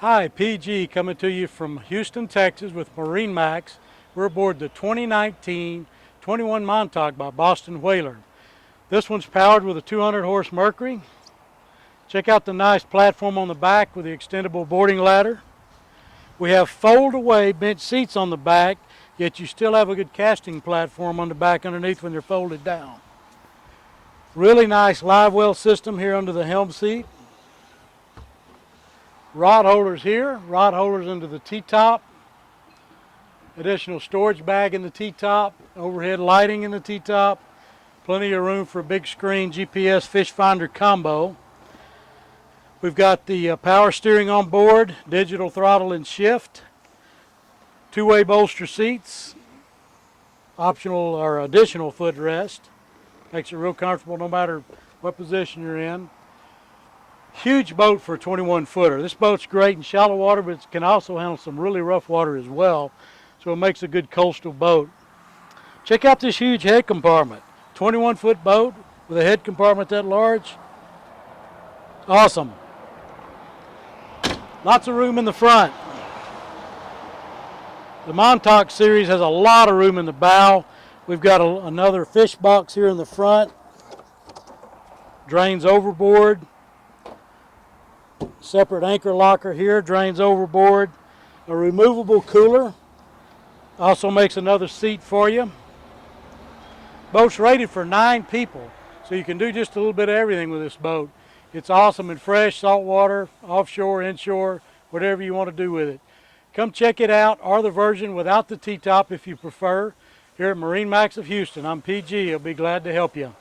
Hi, PG coming to you from Houston, Texas with MarineMax. We're aboard the 2019 21 Montauk by Boston Whaler. This one's powered with a 200 horse Mercury. Check out the nice platform on the back with the extendable boarding ladder. We have fold-away bench seats on the back, yet you still have a good casting platform on the back underneath when they're folded down. Really nice live well system here under the helm seat. Rod holders here, rod holders under the T-top, additional storage bag in the T-top, overhead lighting in the T-top, plenty of room for a big screen GPS fish finder combo. We've got the power steering on board, digital throttle and shift, two-way bolster seats, optional or additional footrest. Makes it real comfortable no matter what position you're in. Huge boat for a 21 footer. This boat's great in shallow water, but it can also handle some really rough water as well, so it makes a good coastal boat. Check out this huge head compartment. 21-foot boat with a head compartment that large. Awesome. Lots of room in the front. The Montauk series has a lot of room in the bow. We've got another fish box here in the front. Drains overboard. Separate anchor locker here, drains overboard. A removable cooler also makes another seat for you. Boat's rated for 9 people, so you can do just a little bit of everything with this boat. It's awesome and fresh, saltwater, offshore, inshore, whatever you want to do with it. Come check it out, or the version without the T-top if you prefer. Here at MarineMax of Houston, I'm PG. I'll be glad to help you.